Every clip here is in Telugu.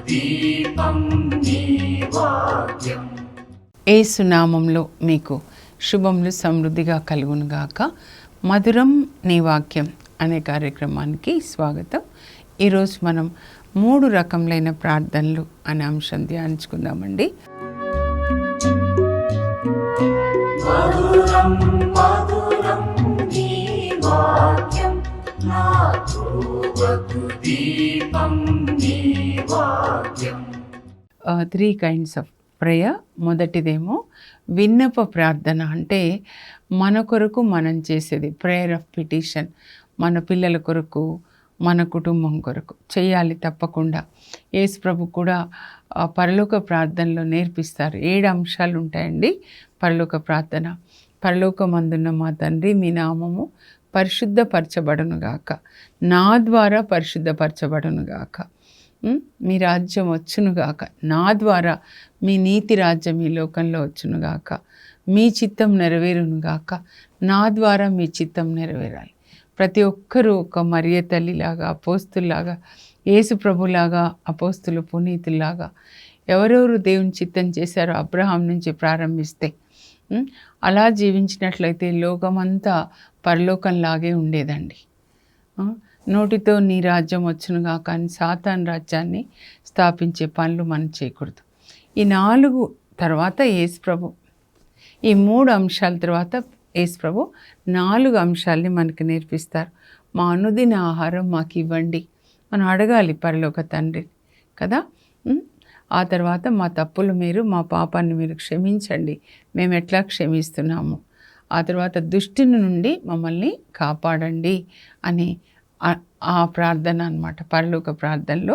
దీపం నీ వాక్యం. యేసు నామంలో మీకు శుభములు సమృద్ధిగా కలుగునుగాక. మధురం నీ వాక్యం అనే కార్యక్రమానికి స్వాగతం. ఈరోజు మనం 3 రకములైన ప్రార్థనలు అనే అంశం ధ్యానించుకుందామండి. మధురం మధురం నీ వాక్యం, నా త్రోవకు దీపం నీ వాక్యం. 3 kinds of prayer. మొదటిదేమో విన్నప ప్రార్థన, అంటే మన కొరకు మనం చేసేది ప్రేయర్ ఆఫ్ పిటిషన్. మన పిల్లల కొరకు, మన కుటుంబం కొరకు చేయాలి తప్పకుండా. యేసు ప్రభు కూడా పరలోక ప్రార్థనలో నేర్పిస్తారు. 7 అంశాలు ఉంటాయండి పరలోక ప్రార్థన. పరలోకమందున్న మా తండ్రి, మీ నామము పరిశుద్ధపరచబడునుగాక, నా ద్వారా పరిశుద్ధపరచబడునుగాక, మీ రాజ్యం వచ్చునుగాక, నా ద్వారా మీ నీతి రాజ్యం ఈ లోకంలో వచ్చునుగాక, మీ చిత్తం నెరవేరునుగాక, నా ద్వారా మీ చిత్తం నెరవేరాలి. ప్రతి ఒక్కరూ ఒక మరియ తల్లిలాగా, అపోస్తుల్లాగా, యేసు ప్రభులాగా, అపోస్తులు పునీతుల్లాగా ఎవరెవరు దేవుని చిత్తం చేశారో అబ్రహాం నుంచి ప్రారంభిస్తే అలా జీవించినట్లయితే లోకమంతా పరలోకంలాగే ఉండేదండి. నోటితో నీ రాజ్యం వచ్చునుగా, కానీ సాతాను రాజ్యాన్ని స్థాపించే పనులు మనం చేయకూడదు. ఈ 4 తర్వాత యేసు ప్రభు, ఈ 3 అంశాల తర్వాత యేసు ప్రభు 4 అంశాలని మనకు నేర్పిస్తారు. మా అనుదిన ఆహారం మాకు ఇవ్వండి మనం అడగాలి పరలోక తండ్రి కదా. ఆ తర్వాత మా తప్పులు మీరు, మా పాపాన్ని మీరు క్షమించండి, మేము ఎట్లా క్షమిస్తున్నాము. ఆ తర్వాత దుష్టుని నుండి మమ్మల్ని కాపాడండి అని ఆ ప్రార్థన అన్నమాట. పరలోక ప్రార్థనలో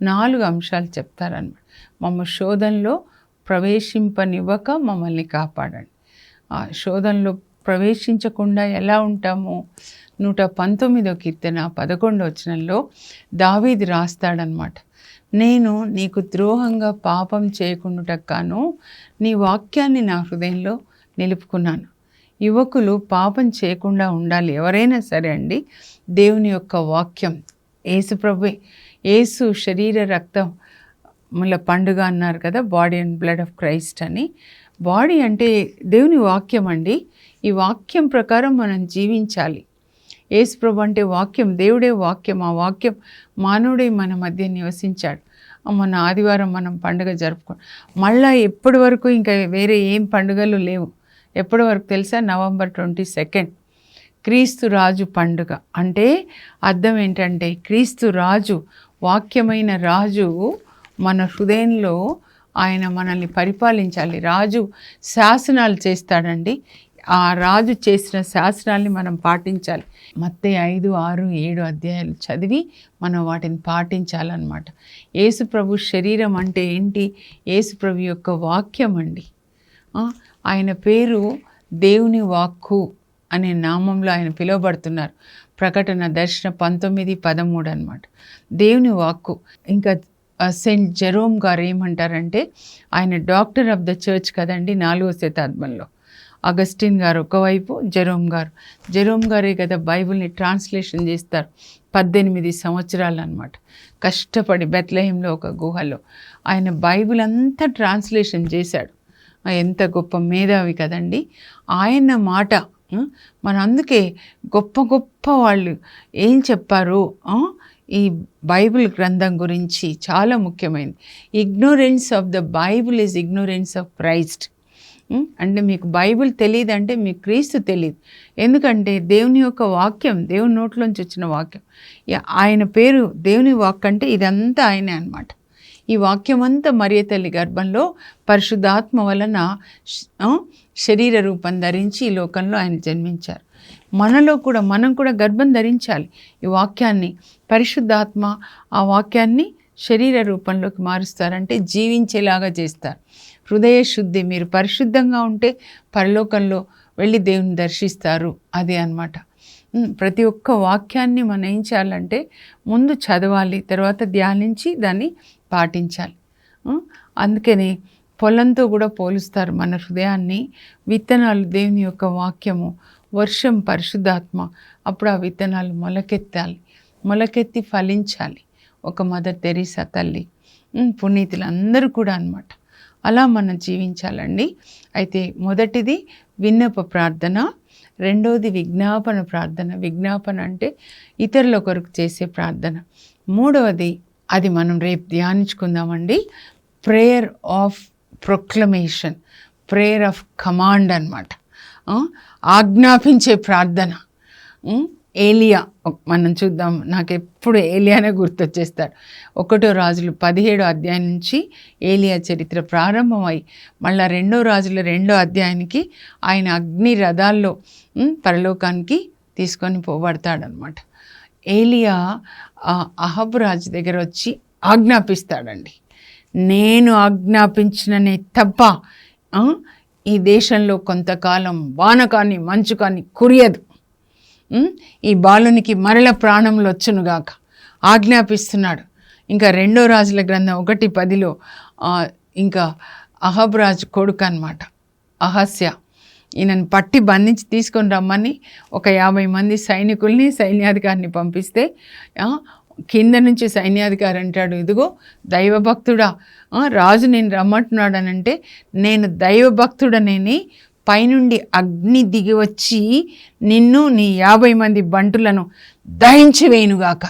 4 అంశాలు చెప్తారన్నమాట. మమ్మ శోధనలో ప్రవేశింపనివ్వక మమ్మల్ని కాపాడండి. ఆ శోధనలో ప్రవేశించకుండా ఎలా ఉంటాము? 119వ కీర్తన 11వ వచనంలో దావీదు రాస్తాడనమాట. నేను నీకు ద్రోహంగా పాపం చేయకుండాను నీ వాక్యాన్ని నా హృదయంలో నిలుపుకున్నాను. యువకులు పాపం చేయకుండా ఉండాలి. ఎవరైనా సరే అండి, దేవుని యొక్క వాక్యం, యేసు ప్రభువే, యేసు శరీర రక్తముల పండుగ అన్నారు కదా, body and blood of Christ అని. బాడీ అంటే దేవుని వాక్యం అండి. ఈ వాక్యం ప్రకారం మనం జీవించాలి. యేసు ప్రభు అంటే వాక్యం, దేవుడే వాక్యం. ఆ వాక్యం మానవుడే మన మధ్య నివసించాడు. మన ఆదివారం మనం పండుగ జరుపుకోండి. మళ్ళీ ఎప్పటి వరకు ఇంకా వేరే ఏం పండుగలు లేవు. ఎప్పటి వరకు తెలుసా? నవంబర్ 22 క్రీస్తు రాజు పండుగ. అంటే అర్థం ఏంటంటే క్రీస్తు రాజు, వాక్యమైన రాజు మన హృదయంలో ఆయన మనల్ని పరిపాలించాలి. రాజు శాసనాలు చేస్తాడండి. ఆ రాజు చేసిన శాసనాల్ని మనం పాటించాలి. మత్తయి 5, 6, 7 అధ్యాయాలు చదివి మనం వాటిని పాటించాలన్నమాట. యేసు ప్రభు శరీరం అంటే ఏంటి? యేసు ప్రభు యొక్క వాక్యం అండి. ఆయన పేరు దేవుని వాక్కు అనే నామంలో ఆయన పిలువబడుతున్నారు. ప్రకటన దర్శన 19:13 అనమాట. దేవుని వాక్కు. ఇంకా సెయింట్ జెరోమ్ గారు ఏమంటారంటే, ఆయన డాక్టర్ ఆఫ్ ద చర్చ్ కదండి 4వ శతాబ్దంలో. అగస్టిన్ గారు ఒకవైపు, జెరోమ్ గారే కదా బైబిల్ని ట్రాన్స్లేషన్ చేస్తారు. 18 సంవత్సరాలు అనమాట కష్టపడి బెత్లెహేంలో ఒక గుహలో ఆయన బైబిల్ అంతా ట్రాన్స్లేషన్ చేశాడు. ఎంత గొప్ప మేధావి కదండి ఆయన మాట. మన అందుకే గొప్ప గొప్ప వాళ్ళు ఏం చెప్పారు ఈ బైబిల్ గ్రంథం గురించి చాలా ముఖ్యమైనది. Ignorance of the Bible is ignorance of Christ. అంటే మీకు బైబిల్ తెలియదు అంటే మీకు క్రీస్తు తెలియదు. ఎందుకంటే దేవుని యొక్క వాక్యం, దేవుని నోట్లోంచి వచ్చిన వాక్యం, ఆయన పేరు దేవుని వాక్ అంటే ఇదంతా ఆయనే అనమాట. ఈ వాక్యం అంతా మరియ తల్లి గర్భంలో పరిశుద్ధాత్మ వలన శరీర రూపం ధరించి ఈ లోకంలో ఆయన జన్మించారు. మనం కూడా గర్భం ధరించాలి. ఈ వాక్యాన్ని పరిశుద్ధాత్మ ఆ వాక్యాన్ని శరీర రూపంలోకి మారుస్తారంటే జీవించేలాగా చేస్తారు. హృదయ శుద్ధి, మీరు పరిశుద్ధంగా ఉంటే పరలోకంలో వెళ్ళి దేవుని దర్శిస్తారు. అదే అన్నమాట. ప్రతి ఒక్క వాక్యాన్ని మనం ఏం చేయాలంటే ముందు చదవాలి, తర్వాత ధ్యానించి దాన్ని పాటించాలి. అందుకని పొలంతో కూడా పోలుస్తారు మన హృదయాన్ని. విత్తనాలు దేవుని యొక్క వాక్యము, వర్షం పరిశుద్ధాత్మ. అప్పుడు ఆ విత్తనాలు మొలకెత్తాలి, మొలకెత్తి ఫలించాలి. ఒక మదర్ తెరీసా తల్లి పునీతులందరూ కూడా అన్నమాట. అలా మనం జీవించాలండి. అయితే మొదటిది విన్నప ప్రార్థన, రెండవది విజ్ఞాపన ప్రార్థన. విజ్ఞాపన అంటే ఇతరుల కొరకు చేసే ప్రార్థన. మూడవది అది మనం రేపు ధ్యానించుకుందామండి, prayer of proclamation, prayer of command అన్నమాట. ఆజ్ఞాపించే ప్రార్థన. ఏలియా మనం చూద్దాం, నాకు ఎప్పుడు ఏలియానే గుర్తొచ్చేస్తాడు. 1 రాజులు 17 అధ్యాయం నుంచి ఏలియా చరిత్ర ప్రారంభమై మళ్ళీ 2 రాజుల 2 అధ్యాయానికి ఆయన అగ్ని రథాల్లో పరలోకానికి తీసుకొని పోబడతాడనమాట. ఏలియా అహబ్ రాజు దగ్గర వచ్చి ఆజ్ఞాపిస్తాడండి, నేను ఆజ్ఞాపించిననే తప్ప ఈ దేశంలో కొంతకాలం వాన కానీ మంచు కానీ కురియదు, ఈ బాలునికి మరల ప్రాణంలో వచ్చునుగాక ఆజ్ఞాపిస్తున్నాడు. ఇంకా 2 రాజుల గ్రంథం 1:10లో ఇంకా అహబ్ రాజు కొడుకు అన్నమాట అహస్య, ఈయనను పట్టి బంధించి తీసుకొని రమ్మని ఒక 50 మంది సైనికుల్ని సైన్యాధికారిని పంపిస్తే కింద నుంచి సైన్యాధికారి అంటాడు, ఇదిగో దైవభక్తుడా, రాజు నేను రమ్మంటున్నాడు అని అంటే, నేను దైవభక్తుడనేని పైనుండి అగ్ని దిగి వచ్చి నిన్ను నీ 50 మంది బంటులను దహించి వేయునుగాక.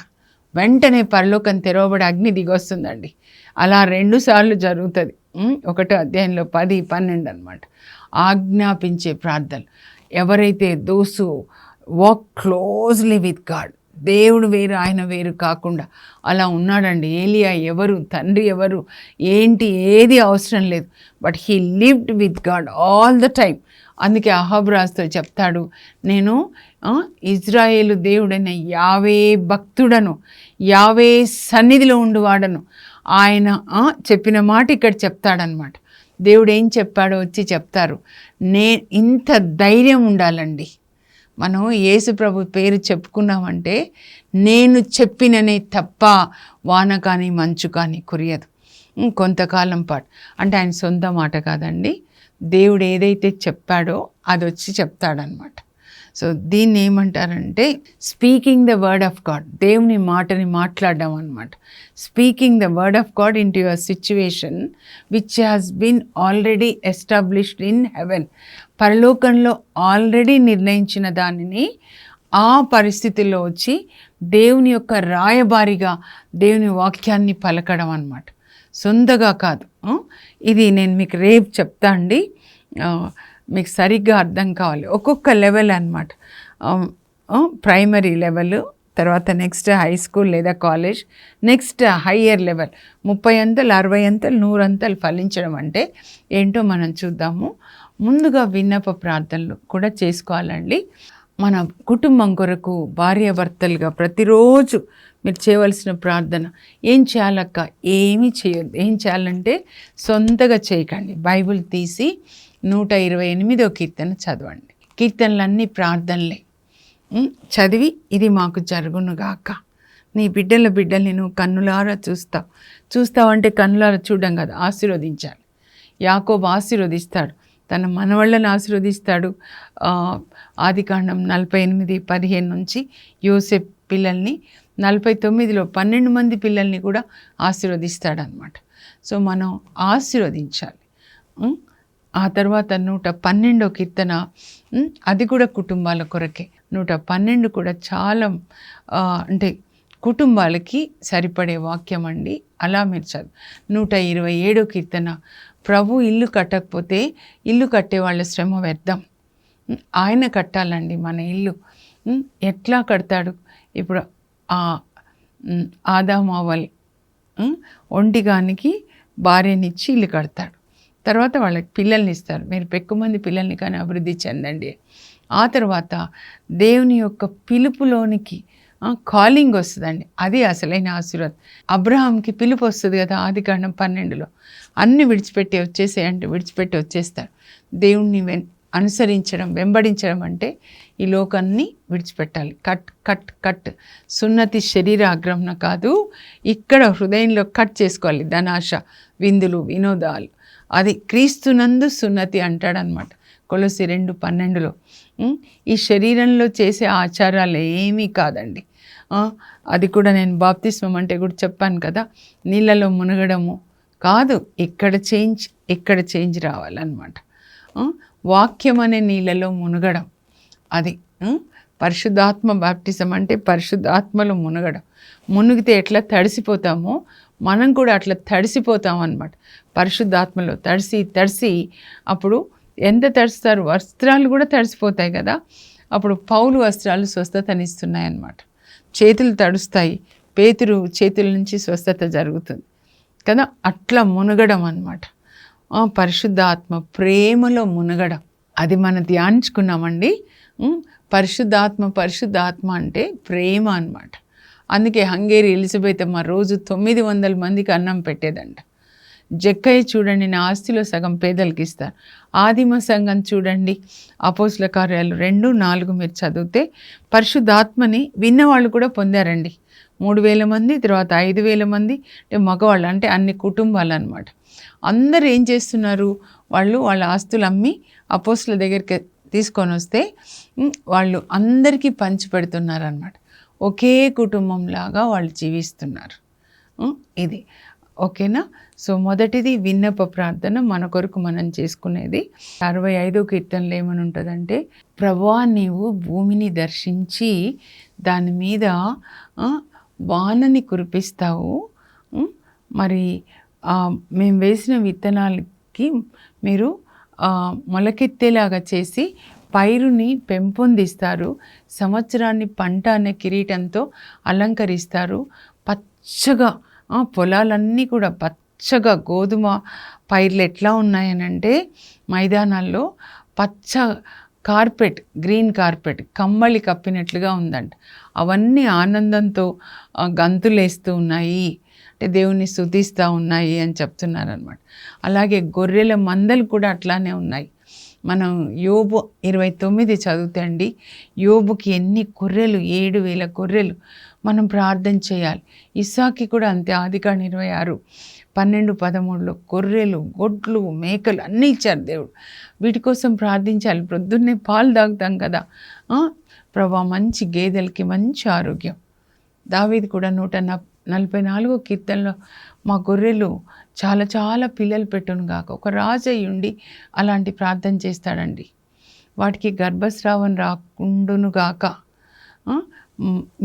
వెంటనే పరలోకం తెరవబడి అగ్ని దిగి వస్తుందండి. అలా 2 సార్లు జరుగుతుంది. 1 అధ్యాయంలో 10, 12 అన్నమాట. ఆజ్ఞాపించే ప్రార్థనలు. ఎవరైతే దోసు వాక్ క్లోజ్లీ విత్ గాడ్, దేవుడు వేరు ఆయన వేరు కాకుండా అలా ఉన్నాడండి. ఏలియా ఎవరు, తండ్రి ఎవరు, ఏంటి, ఏది అవసరం లేదు, but he lived with God all the time. అందుకే అహబ్ రాజుతో చెప్తాడు, నేను ఇజ్రాయేలు దేవుడైన యావే భక్తుడను, యావే సన్నిధిలో ఉండువాడను. ఆయన చెప్పిన మాట ఇక్కడ చెప్తాడనమాట. దేవుడు ఏం చెప్పాడో వచ్చి చెప్తారు. ఇంత ధైర్యం ఉండాలండి. మనం యేసు ప్రభు పేరు చెప్పుకున్నామంటే, నేను చెప్పిననే తప్ప వాన కానీ మంచు కానీ కురియదు. కొంతకాలం పాటు అంటే ఆయన సొంత మాట కాదండి, దేవుడు ఏదైతే చెప్పాడో అది వచ్చి చెప్తాడనమాట. సో దీన్ని ఏమంటారంటే speaking the word of God, దేవుని మాటని మాట్లాడడం అనమాట. Speaking the word of God into your situation which has been already established in heaven. పరలోకంలో ఆల్రెడీ నిర్ణయించిన దానిని ఆ పరిస్థితుల్లో వచ్చి దేవుని యొక్క రాయబారిగా దేవుని వాక్యాన్ని పలకడం అన్నమాట, సొంతగా కాదు. ఇది నేను మీకు రేపు చెప్తా అండి, మీకు సరిగ్గా అర్థం కావాలి. ఒక్కొక్క లెవెల్ అన్నమాట. ప్రైమరీ లెవెల్, తర్వాత నెక్స్ట్ హై స్కూల్ లేదా కాలేజ్, నెక్స్ట్ హయ్యర్ లెవెల్. 30 అంతలు 60 అంతలు 100 అంతలు ఫలించడం అంటే ఏంటో మనం చూద్దాము. ముందుగా విన్నప ప్రార్థనలు కూడా చేసుకోవాలండి. మన కుటుంబం కొరకు భార్యాభర్తలుగా ప్రతిరోజు మీరు చేయవలసిన ప్రార్థన ఏం చేయాలక్క, ఏమీ చేయొద్దు. ఏం చేయాలంటే సొంతగా చేయకండి. బైబిల్ తీసి 128వ కీర్తన చదవండి. కీర్తనలన్నీ ప్రార్థనలే. చదివి ఇది మాకు జరుగునుగాక, నీ బిడ్డల్ని నువ్వు కన్నులారా చూస్తావు అంటే కన్నులారా చూడడం కదా, ఆశీర్వదించాలి. యాకోబు ఆశీర్వదిస్తాడు, తన మనవళ్ళని ఆశీర్వదిస్తాడు. ఆదికాండం 48:15 నుంచి యోసేపు పిల్లల్ని, 49లో 12 మంది పిల్లల్ని కూడా ఆశీర్వదిస్తాడనమాట. సో మనం ఆశీర్వదించాలి. ఆ తర్వాత 112వ కీర్తన, అది కూడా కుటుంబాల కొరకే. 112 కూడా చాలా అంటే కుటుంబాలకి సరిపడే వాక్యం అండి. అలా మీరు చదువు. 127వ కీర్తన, ప్రభు ఇల్లు కట్టకపోతే ఇల్లు కట్టే వాళ్ళ శ్రమ వ్యర్థం. ఆయన కట్టాలండి మన ఇల్లు. ఎట్లా కడతాడు? ఇప్పుడు ఆదాము అవ్వాలి ఒంటిగానికి భార్యనిచ్చి ఇల్లు కడతాడు, తర్వాత వాళ్ళకి పిల్లల్ని ఇస్తారు. మీరు పెక్కుమంది పిల్లల్ని కానీ అభివృద్ధి చెందండి. ఆ తర్వాత దేవుని యొక్క పిలుపులోనికి కాలింగ్ వస్తుందండి, అది అసలైన ఆశీర్వాదం. అబ్రహాంకి పిలుపు వస్తుంది కదా ఆదికాండం 12లో, అన్నీ విడిచిపెట్టి వచ్చేస్తాడు. దేవుణ్ణి అనుసరించడం, వెంబడించడం అంటే ఈ లోకాన్ని విడిచిపెట్టాలి. కట్ సున్నతి శరీర ఆగ్రహణ కాదు, ఇక్కడ హృదయంలో కట్ చేసుకోవాలి. ధనాశ, విందులు, వినోదాలు, అది క్రీస్తునందు సున్నతి అంటాడనమాట కొలొస్సీ 2:12లో. ఈ శరీరంలో చేసే ఆచారాలు ఏమీ కాదండి. అది కూడా నేను బాప్తిస్మం అంటే కూడా చెప్పాను కదా, నీళ్ళలో మునగడము కాదు, ఇక్కడ చేంజ్ రావాలన్నమాట. వాక్యం అనే నీళ్ళలో మునగడం, అది పరిశుద్ధాత్మ బాప్టిజం అంటే పరిశుద్ధాత్మలో మునగడం. మునిగితే ఎట్లా తడిసిపోతామో మనం కూడా అట్లా తడిసిపోతాం అన్నమాట. పరిశుద్ధాత్మలో తడిసి అప్పుడు ఎంత తడుస్తారు, వస్త్రాలు కూడా తడిసిపోతాయి కదా. అప్పుడు పౌలు వస్త్రాలు స్వస్థతనిస్తున్నాయి అన్నమాట. చేతులు తడుస్తాయి, పేతురు చేతుల నుంచి స్వస్థత జరుగుతుంది కదా. అట్లా మునగడం అన్నమాట. పరిశుద్ధాత్మ ప్రేమలో మునగడం, అది మనం ధ్యానించుకున్నామండి. పరిశుద్ధాత్మ అంటే ప్రేమ అన్నమాట. అందుకే హంగేరి ఎలిజబెత్ అమ్మ రోజు 900 మందికి అన్నం పెట్టేదంట. జక్కయ్య చూడండి, నా ఆస్తిలో సగం పేదలకు ఇస్తారు. ఆదిమ సంఘం చూడండి, అపోస్తుల కార్యాలు 2:4 మీరు చదివితే పరిశుద్ధాత్మని విన్నవాళ్ళు కూడా పొందారండి. 3000 మంది, తర్వాత 5000 మంది, అంటే మగవాళ్ళు, అంటే అన్ని కుటుంబాలు అన్నమాట. అందరూ ఏం చేస్తున్నారు, వాళ్ళ ఆస్తులు అమ్మి అపోస్తుల దగ్గరికి తీసుకొని వస్తే వాళ్ళు అందరికీ పంచి పెడుతున్నారు అన్నమాట. ఒకే కుటుంబంలాగా వాళ్ళు జీవిస్తున్నారు. ఇది ఓకేనా. సో మొదటిది విన్నప ప్రార్థన, మన కొరకు మనం చేసుకునేది. 65వ కీర్తనలో ఏమని ఉంటుందంటే, ప్రభువా నీవు భూమిని దర్శించి దాని మీద వానని కురిపిస్తావు, మరి మేము వేసిన విత్తనాలకి మీరు మొలకెత్తేలాగా చేసి పైరుని పెంపొందిస్తారు, సంవత్సరాన్ని పంట అనే కిరీటంతో అలంకరిస్తారు. పచ్చగా పొలాలన్నీ కూడా పచ్చగా, గోధుమ పైర్లు ఎట్లా ఉన్నాయనంటే మైదానాల్లో పచ్చ కార్పెట్, గ్రీన్ కార్పెట్ కమ్మలి కప్పినట్లుగా ఉందంట. అవన్నీ ఆనందంతో గంతులేస్తూ ఉన్నాయి, అంటే దేవుని స్తుతిస్తూ ఉన్నాయి అని చెప్తున్నారనమాట. అలాగే గొర్రెల మందలు కూడా అట్లానే ఉన్నాయి. మనం యోబు 29 చదివితే అండి, యోబుకి ఎన్ని గొర్రెలు, 7,000 గొర్రెలు. మనం ప్రార్థన చేయాలి. ఇస్సాకి కూడా అంతే. ఆదికాండం 26:12-13 గొర్రెలు, గొడ్లు, మేకలు అన్నీ ఇచ్చారు దేవుడు. వీటి కోసం ప్రార్థించాలి. ప్రొద్దున్నే పాలు తాగుతాం కదా, ప్రభా మంచి గేదెలకి మంచి ఆరోగ్యం. దావీదు కూడా 144వ కీర్తనలో మా గొర్రెలు చాలా చాలా పిల్లలు పెట్టును గాక. ఒక రాజు అయ్యుండి అలాంటి ప్రార్థన చేస్తాడండి. వాటికి గర్భస్రావం రాకుండును గాక.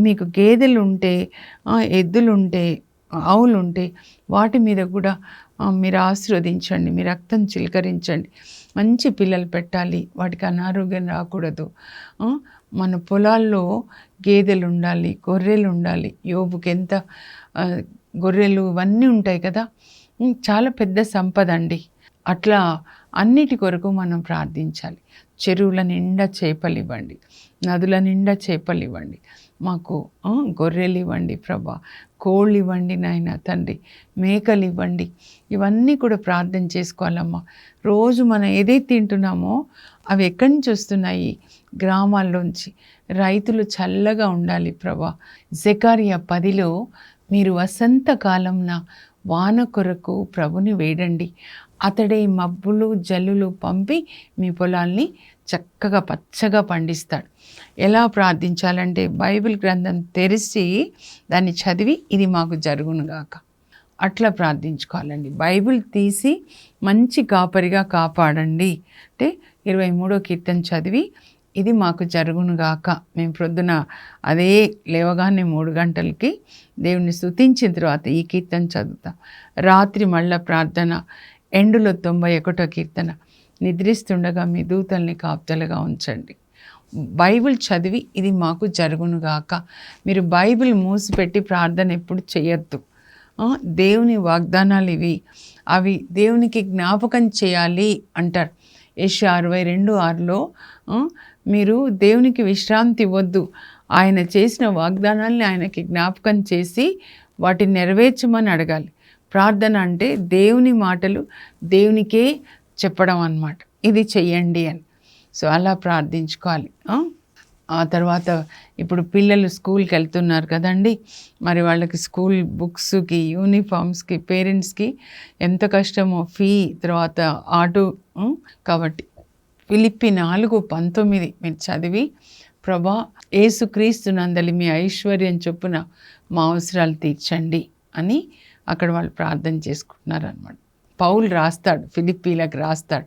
మీకు గేదెలు ఉంటే, ఎద్దులుంటే, ఆవులుంటే వాటి మీద కూడా మీరు ఆశీర్వదించండి, మీ రక్తం చిలకరించండి. మంచి పిల్లలు పెట్టాలి, వాటికి అనారోగ్యం రాకూడదు. మన పొలాల్లో గేదెలు ఉండాలి, గొర్రెలు ఉండాలి. యోబుకి ఎంత గొర్రెలు ఇవన్నీ ఉంటాయి కదా, చాలా పెద్ద సంపద అండి. అట్లా అన్నిటి కొరకు మనం ప్రార్థించాలి. చెరువుల నిండా చేపలు ఇవ్వండి, నదుల నిండా చేపలు ఇవ్వండి, మాకు గొర్రెలు ఇవ్వండి ప్రభా, కోళ్ళు ఇవ్వండి నాయన తండ్రి, మేకలు ఇవ్వండి. ఇవన్నీ కూడా ప్రార్థన చేసుకోవాలమ్మా. రోజు మనం ఏదైతే తింటున్నామో అవి ఎక్కడి నుంచి వస్తున్నాయి? గ్రామాల్లోంచి. రైతులు చల్లగా ఉండాలి ప్రభా. జకర్యా 10లో మీరు వసంతకాలంన వాన కొరకు ప్రభుని వేడండి, అతడే మబ్బులు జల్లులు పంపి మీ పొలాల్ని చక్కగా పచ్చగా పండిస్తాడు. ఎలా ప్రార్థించాలంటే బైబిల్ గ్రంథం తెరిచి దాన్ని చదివి ఇది మాకు జరుగునుగాక అట్లా ప్రార్థించుకోవాలండి. బైబిల్ తీసి మంచి కాపరిగా కాపాడండి అంటే 23వ కీర్తన చదివి ఇది మాకు జరుగునుగాక. మేము ప్రొద్దున అదే లేవగానే 3 గంటలకి దేవుని స్తుతించిన తర్వాత ఈ కీర్తన చదువుతాం. రాత్రి మళ్ళా ప్రార్థన, ఎండులో 91వ కీర్తన, నిద్రిస్తుండగా మీ దూతల్ని కాపుదలుగా ఉంచండి. బైబిల్ చదివి ఇది మాకు జరుగునుగాక. మీరు బైబిల్ మూసిపెట్టి ప్రార్థన ఎప్పుడు చేయొద్దు. దేవుని వాగ్దానాలు ఇవి, అవి దేవునికి జ్ఞాపకం చేయాలి అంటారు. యెషయా 62:6లో మీరు దేవునికి విశ్రాంతి ఇవ్వద్దు, ఆయన చేసిన వాగ్దానాల్ని ఆయనకి జ్ఞాపకం చేసి వాటిని నెరవేర్చమని అడగాలి. ప్రార్థన అంటే దేవుని మాటలు దేవునికే చెప్పడం అన్నమాట, ఇది చెయ్యండి అని. సో అలా ప్రార్థించుకోవాలి. ఆ తర్వాత ఇప్పుడు పిల్లలు స్కూల్కి వెళ్తున్నారు కదండి, మరి వాళ్ళకి స్కూల్ బుక్స్కి, యూనిఫామ్స్కి, పేరెంట్స్కి ఎంత కష్టమో, ఫీ, తర్వాత ఆటో. కాబట్టి ఫిలిప్పి 4:19 మీరు చదివి ప్రభా యేసుక్రీస్తు నందలి మీ ఐశ్వర్యం చొప్పున మా అవసరాలు తీర్చండి అని అక్కడ వాళ్ళు ప్రార్థన చేసుకుంటున్నారనమాట. పౌలు రాస్తాడు, ఫిలిప్పీలకు రాస్తాడు.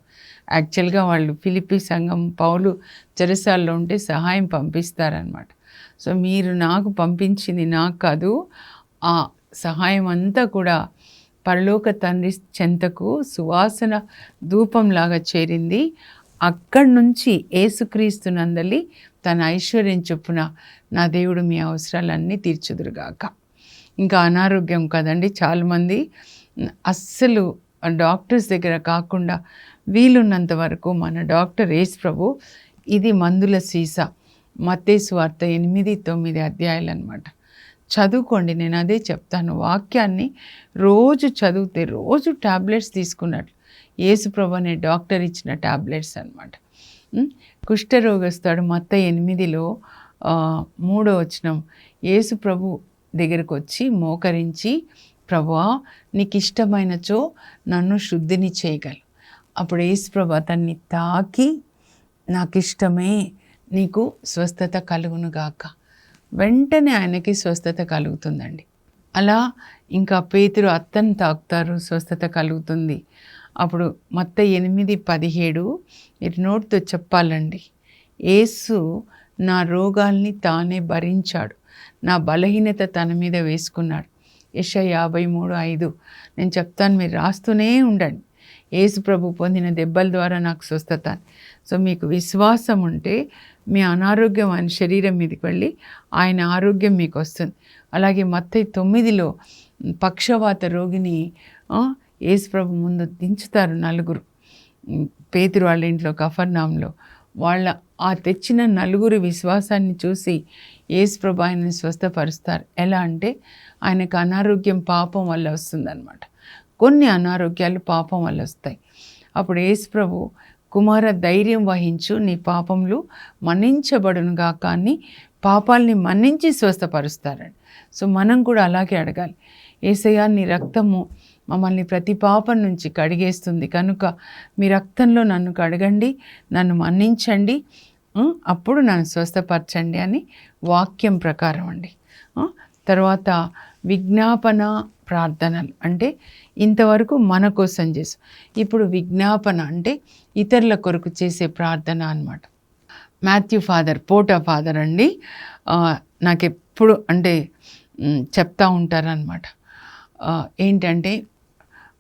యాక్చువల్గా వాళ్ళు ఫిలిప్పీ సంఘం పౌలు చెరసాల్లో ఉంటే సహాయం పంపిస్తారనమాట. సో మీరు నాకు పంపించింది నాకు కాదు, ఆ సహాయం అంతా కూడా పరలోక తండ్రి చెంతకు సువాసన ధూపంలాగా చేరింది. అక్కడి నుంచి యేసుక్రీస్తు నందలి తన ఐశ్వర్యం చొప్పున నా దేవుడు మీ అవసరాలన్నీ తీర్చుదురుగాక. ఇంకా అనారోగ్యం కదండి, చాలామంది అస్సలు డాక్టర్స్ దగ్గర కాకుండా వీలున్నంత వరకు మన డాక్టర్ యేసు ప్రభు, ఇది మందుల సీసా, మత్తయి సువార్త 8-9 అధ్యాయాలు అనమాట. చదువుకోండి. నేను అదే చెప్తాను, వాక్యాన్ని రోజు చదివితే రోజు టాబ్లెట్స్ తీసుకున్నట్లు యేసు ప్రభు అనే డాక్టర్ ఇచ్చిన టాబ్లెట్స్ అనమాట. కుష్ఠరోగస్తాడు మత్తయి 8లో 3వ వచనం, యేసు ప్రభు దగ్గరకు వచ్చి మోకరించి, ప్రభువా నీకు ఇష్టమైనచో నన్ను శుద్ధిని చేయగలవు. అప్పుడు యేసు ప్రభు అతన్ని తాకి, నాకు ఇష్టమే, నీకు స్వస్థత కలుగును గాక. వెంటనే ఆయనకి స్వస్థత కలుగుతుందండి. అలా ఇంకా పేతురు అత్తను తాకుతారు, స్వస్థత కలుగుతుంది. అప్పుడు మత్తయి 8:17 మీరు నోటితో చెప్పాలండి, యేసు నా రోగాల్ని తానే భరించాడు, నా బలహీనత తన మీద వేసుకున్నాడు. యెషయా 53:5 నేను చెప్తాను, మీరు రాస్తూనే ఉండండి. యేసు ప్రభు పొందిన దెబ్బల ద్వారా నాకు స్వస్థత. సో మీకు విశ్వాసం ఉంటే మీ అనారోగ్యం ఆయన శరీరం మీదకి వెళ్ళి ఆయన ఆరోగ్యం మీకు వస్తుంది. అలాగే మత్తయి 9లో పక్షవాత రోగిని యేసు ప్రభు ముందు దించుతారు నలుగురు. పేతురు వాళ్ళ ఇంట్లో కఫర్నాంలో వాళ్ళ ఆ తెచ్చిన నలుగురు విశ్వాసాన్ని చూసి యేసు ప్రభు ఆయనని స్వస్థపరుస్తారు. ఎలా అంటే ఆయనకు అనారోగ్యం పాపం వల్ల వస్తుందన్నమాట. కొన్ని అనారోగ్యాలు పాపం వల్ల వస్తాయి. అప్పుడు యేసు ప్రభు, కుమార ధైర్యం వహించు, నీ పాపములు మన్నించబడునుగా, కానీ పాపాలని మన్నించి స్వస్థపరుస్తారండి. సో మనం కూడా అలాగే అడగాలి, యేసయ్యా నీ రక్తము మమ్మల్ని ప్రతి పాపం నుంచి కడిగేస్తుంది కనుక మీ రక్తంలో నన్ను కడగండి, నన్ను మన్నించండి, అప్పుడు నన్ను స్వస్థపరచండి అని వాక్యం ప్రకారం అండి. తర్వాత విజ్ఞాపన ప్రార్థనలు అంటే ఇంతవరకు మన కోసం చేసాం, ఇప్పుడు విజ్ఞాపన అంటే ఇతరుల కొరకు చేసే ప్రార్థన అన్నమాట. మాథ్యూ ఫాదర్, పోటా ఫాదర్ అండి, నాకెప్పుడు అంటే చెప్తా ఉంటారనమాట, ఏంటంటే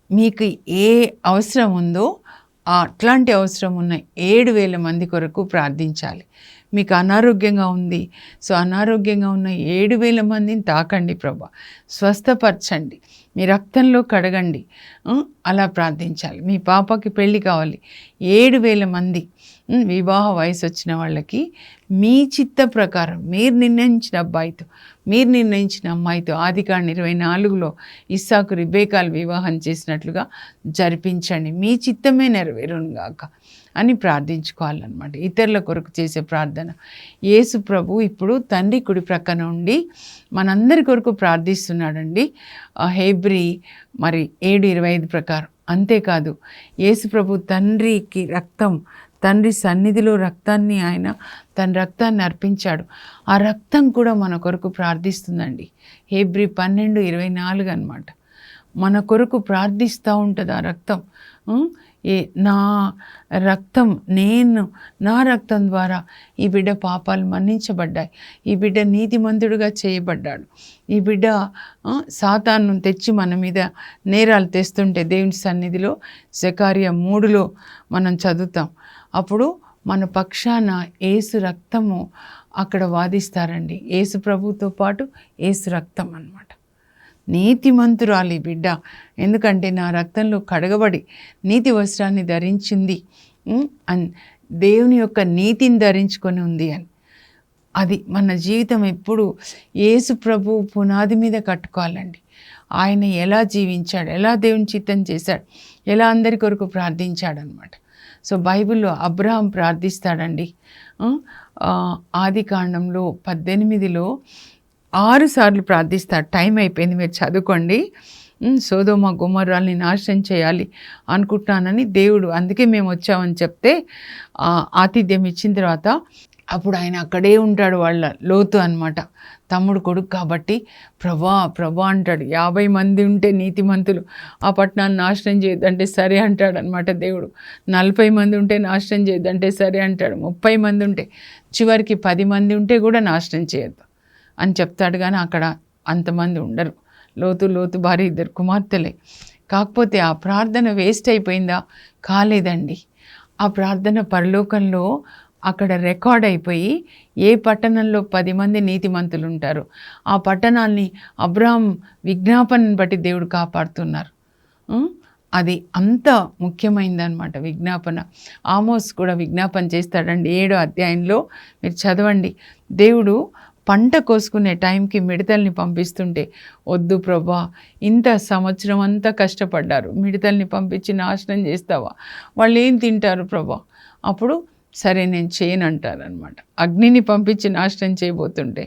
మీకు ఏ అవసరం ఉందో అట్లాంటి అవసరం ఉన్న 7,000 మంది కొరకు ప్రార్థించాలి. మీకు అనారోగ్యంగా ఉంది, సో అనారోగ్యంగా ఉన్న 7,000 మందిని తాకండి ప్రభా, స్వస్థపరచండి, మీ రక్తంలో కడగండి, అలా ప్రార్థించాలి. మీ పాపకి పెళ్ళి కావాలి, 7,000 మంది వివాహ వయసు వచ్చిన వాళ్ళకి మీ చిత్త ప్రకారం మీరు నిర్ణయించిన అబ్బాయితో, మీరు నిర్ణయించిన అమ్మాయితో ఆదికాండం 24లో ఇస్సాకు రిబేకాలు వివాహం చేసినట్లుగా జరిపించండి, మీ చిత్తమే నెరవేరునుగాక అని ప్రార్థించుకోవాలన్నమాట. ఇతరుల కొరకు చేసే ప్రార్థన. యేసు ప్రభు ఇప్పుడు తండ్రి కుడి ప్రక్కన ఉండి మనందరి కొరకు ప్రార్థిస్తున్నాడండి. హెబ్రీ 7:25 ప్రకారం. అంతేకాదు యేసు ప్రభు తండ్రికి రక్తం, తండ్రి సన్నిధిలో రక్తాన్ని ఆయన తన రక్తాన్ని అర్పించాడు, ఆ రక్తం కూడా మన కొరకు ప్రార్థిస్తుందండి. హెబ్రీ 12:24 అన్నమాట. మన కొరకు ప్రార్థిస్తూ ఉంటుంది ఆ రక్తం. నా రక్తం, నా రక్తం ద్వారా ఈ బిడ్డ పాపాలు మన్నించబడ్డాయి, ఈ బిడ్డ నీతిమంతుడుగా చేయబడ్డాడు, ఈ బిడ్డ సాతాను తెచ్చి మన మీద నేరాలు తెస్తుంటే దేవుని సన్నిధిలో జకర్యా 3లో మనం చదువుతాం. అప్పుడు మన పక్షాన యేసు రక్తము అక్కడ వాదిస్తారండి. యేసు ప్రభుతో పాటు యేసు రక్తం అన్నమాట. నీతిమంతురాలి బిడ్డ, ఎందుకంటే నా రక్తంలో కడగబడి నీతి వస్త్రాన్ని ధరించింది అని, దేవుని యొక్క నీతిని ధరించుకొని ఉంది అని. అది మన జీవితం ఎప్పుడు యేసు ప్రభు పునాది మీద కట్టుకోవాలండి. ఆయన ఎలా జీవించాడు, ఎలా దేవుని చిత్తం చేశాడు, ఎలా అందరి కొరకు ప్రార్థించాడు అనమాట. సో బైబిల్లో అబ్రహాం ప్రార్థిస్తాడండి. ఆదికాండంలో 18లో 6 సార్లు ప్రార్థిస్తాడు. టైం అయిపోయింది, మీరు చదువుకోండి. సొదొమ గొమొర్రాల్ని నాశనం చేయాలి అనుకుంటున్నానని దేవుడు, అందుకే మేము వచ్చామని చెప్తే ఆతిథ్యం ఇచ్చిన తర్వాత అప్పుడు ఆయన అక్కడే ఉంటాడు, వాళ్ళ లోతు అన్నమాట, తమ్ముడు కొడుకు కాబట్టి. ప్రభా అంటాడు, 50 మంది ఉంటే నీతిమంతులు ఆ పట్టణాన్ని నాశనం చేయొద్దంటే సరే అంటాడు అనమాట దేవుడు. 40 మంది ఉంటే నాశనం చేయొద్దంటే సరే అంటాడు. 30 మంది ఉంటే, చివరికి 10 మంది ఉంటే కూడా నాశనం చేయొద్దు అని చెప్తాడు. కానీ అక్కడ అంతమంది ఉండరు. లోతు భార్య 2 కుమార్తెలే. కాకపోతే ఆ ప్రార్థన వేస్ట్ అయిపోయిందా? కాలేదండి. ఆ ప్రార్థన పరలోకంలో అక్కడ రికార్డ్ అయిపోయి, ఏ పట్టణంలో 10 మంది నీతిమంతులు ఉంటారో ఆ పట్టణాన్ని అబ్రాహాం విజ్ఞాపనని బట్టి దేవుడు కాపాడుతున్నారు. అది అంత ముఖ్యమైనదన్నమాట విజ్ఞాపన. ఆమోస్ కూడా విజ్ఞాపన చేస్తాడండి 7వ అధ్యాయంలో, మీరు చదవండి. దేవుడు పంట కోసుకునే టైంకి మిడతల్ని పంపిస్తుంటే, వద్దు ప్రభా, ఇంత సంవత్సరం అంతా కష్టపడ్డారు, మిడతల్ని పంపించి నాశనం చేస్తావా, వాళ్ళు ఏం తింటారు ప్రభా? అప్పుడు సరే నేను చేయనంటారనమాట. అగ్నిని పంపించి నాశనం చేయబోతుంటే,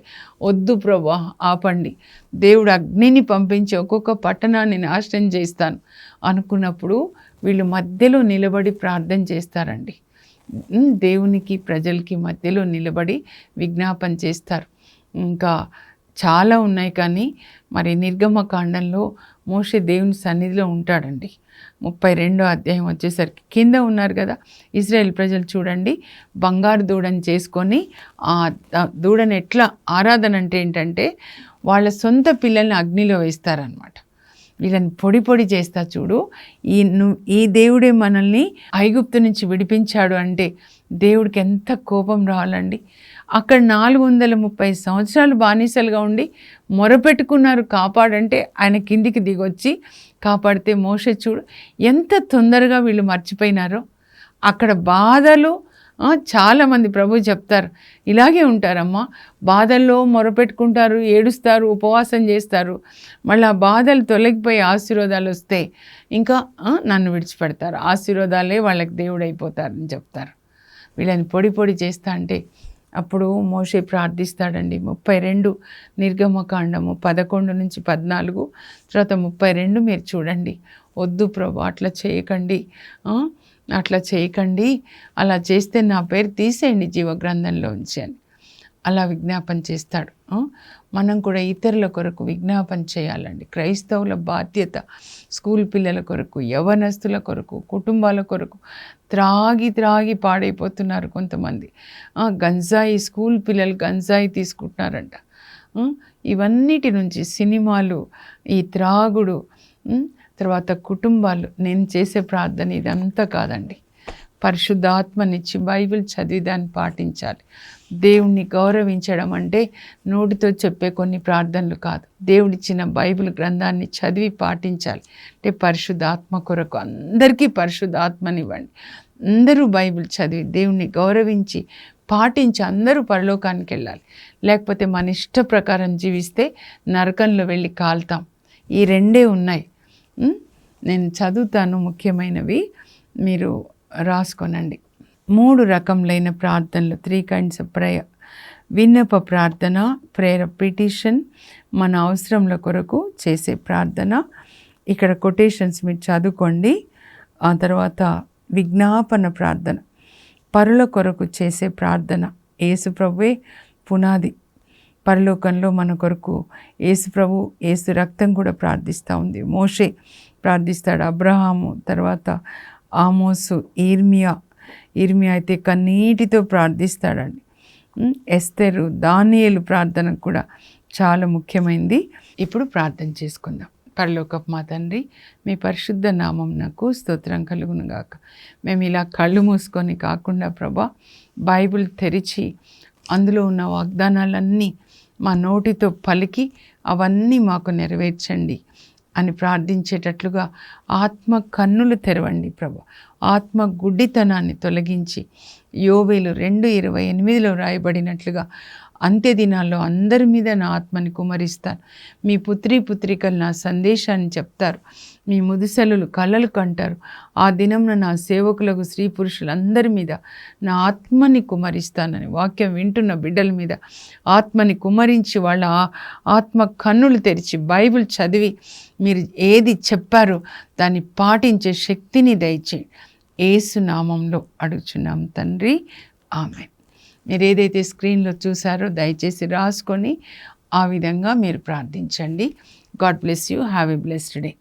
వద్దు ప్రభా ఆపండి, దేవుడు అగ్నిని పంపించి ఒక్కొక్క పట్టణాన్ని నాశనం చేస్తాను అనుకున్నప్పుడు వీళ్ళు మధ్యలో నిలబడి ప్రార్థన చేస్తారండి. దేవునికి ప్రజలకి మధ్యలో నిలబడి విజ్ఞాపన చేస్తారు. ఇంకా చాలా ఉన్నాయి. కానీ మరి నిర్గమకాండంలో మోషే దేవుని సన్నిధిలో ఉంటాడండి. 32వ అధ్యాయం వచ్చేసరికి కింద ఉన్నారు కదా ఇశ్రాయేల్ ప్రజలు, చూడండి, బంగారు దూడని చేసుకొని ఆ దూడని ఎట్లా ఆరాధన అంటే ఏంటంటే, వాళ్ళ సొంత పిల్లల్ని అగ్నిలో వేస్తారనమాట. వీళ్ళని పొడి చేస్తా చూడు, ఈ దేవుడే మనల్ని ఐగుప్తు నుంచి విడిపించాడు అంటే దేవుడికి ఎంత కోపం రావాలండి. అక్కడ 430 సంవత్సరాలు బానిసలుగా ఉండి మొరపెట్టుకున్నారు కాపాడంటే, ఆయన కిందికి దిగొచ్చి కాపాడితే మోషే చూడు ఎంత తొందరగా వీళ్ళు మర్చిపోయినారో. అక్కడ బాధలు చాలామంది ప్రభు చెప్తారు, ఇలాగే ఉంటారమ్మా, బాధల్లో మొరపెట్టుకుంటారు, ఏడుస్తారు, ఉపవాసం చేస్తారు, మళ్ళీ ఆ బాధలు తొలగిపోయి ఆశీర్వాదాలు వస్తే ఇంకా నన్ను విడిచిపెడతారు, ఆశీర్వాదాలే వాళ్ళకి దేవుడు అయిపోతారని చెప్తారు. వీళ్ళని పొడి చేస్తా అంటే అప్పుడు మోషే ప్రార్థిస్తాడండి. 32 నిర్గమకాండము 11 నుంచి 14, తర్వాత 32 మీరు చూడండి. వద్దు ప్రభు అట్లా చేయకండి, అలా చేస్తే నా పేరు తీసేయండి జీవగ్రంథంలోంచి అని అలా విజ్ఞాపన చేస్తాడు. మనం కూడా ఇతరుల కొరకు విజ్ఞాపన చేయాలండి. క్రైస్తవుల బాధ్యత. స్కూల్ పిల్లల కొరకు, యవనస్తుల కొరకు, కుటుంబాల కొరకు. త్రాగి పాడైపోతున్నారు కొంతమంది. గంజాయి, స్కూల్ పిల్లలు గంజాయి తీసుకుంటున్నారంట. ఇవన్నిటి నుంచి సినిమాలు, ఈ త్రాగుడు, తర్వాత కుటుంబాలు. నేను చేసే ప్రార్థన ఇదంతా కాదండి. పరిశుద్ధాత్మనిచ్చి బైబిల్ చదివి దాన్ని పాటించాలి. దేవుణ్ణి గౌరవించడం అంటే నోటితో చెప్పే కొన్ని ప్రార్థనలు కాదు, దేవుడిచ్చిన బైబిల్ గ్రంథాన్ని చదివి పాటించాలి. అంటే పరిశుద్ధాత్మ కొరకు అందరికీ పరిశుద్ధాత్మనివ్వండి. అందరూ బైబిల్ చదివి దేవుణ్ణి గౌరవించి పాటించి అందరూ పరలోకానికి వెళ్ళాలి. లేకపోతే మన ఇష్ట ప్రకారం జీవిస్తే నరకంలో వెళ్ళి కాల్తాం. ఈ 2 ఉన్నాయి. నేను చదువుతాను, ముఖ్యమైనవి మీరు రాసుకోనండి. 3 రకములైన ప్రార్థనలు, 3 kinds of prayer. విన్నప ప్రార్థన, ప్రేయర్ పిటిషన్, మన అవసరముల కొరకు చేసే ప్రార్థన. ఇక్కడ కొటేషన్స్ మీరు చదువుకోండి. ఆ తర్వాత విజ్ఞాపన ప్రార్థన, పరుల కొరకు చేసే ప్రార్థన. యేసు ప్రభువే పునాది. పరలోకంలో మన కొరకు యేసు ప్రభు, యేసు రక్తం కూడా ప్రార్థిస్తూ ఉంది. మోషే ప్రార్థిస్తాడు, అబ్రహాము, తర్వాత ఆమోసు, ఇర్మియా అయితే కన్నీటితో ప్రార్థిస్తాడండి. ఎస్తేరు, దానియేలు ప్రార్థన కూడా చాలా ముఖ్యమైనది. ఇప్పుడు ప్రార్థన చేసుకుందాం. పరలోకపు మా తండ్రి, మీ పరిశుద్ధ నామమునకు స్తోత్రం కలుగును గాక. మేము ఇలా కళ్ళు మూసుకొని కాకుండా ప్రభా, బైబిల్ తెరిచి అందులో ఉన్న వాగ్దానాలన్నీ మా నోటితో పలికి అవన్నీ మాకు నెరవేర్చండి అని ప్రార్థించేటట్లుగా ఆత్మ కన్నులు తెరవండి ప్రభు. ఆత్మ గుడ్డితనాన్ని తొలగించి యోవేలు 2:28 రాయబడినట్లుగా అంత్య దినాల్లో అందరి మీద నా ఆత్మని కుమరిస్తాను. మీ పుత్రికలు నా సందేశాన్ని చెప్తారు. మీ ముదుసలులు కలలు కంటారు. ఆ దినంన నా సేవకులకు, స్త్రీ పురుషులందరి మీద నా ఆత్మని కుమరిస్తానని వాక్యం వింటున్న బిడ్డల మీద ఆత్మని కుమరించి వాళ్ళ ఆత్మ కన్నులు తెరిచి బైబిల్ చదివి మీరు ఏది చెప్పారో దాన్ని పాటించే శక్తిని దయచేయండి. యేసు నామంలో అడుగుచున్నాం తండ్రి, ఆమేన్. మీరు ఏదైతే స్క్రీన్లో చూసారో దయచేసి రాసుకొని ఆ విధంగా మీరు ప్రార్థించండి. God bless you. Have a blessed day.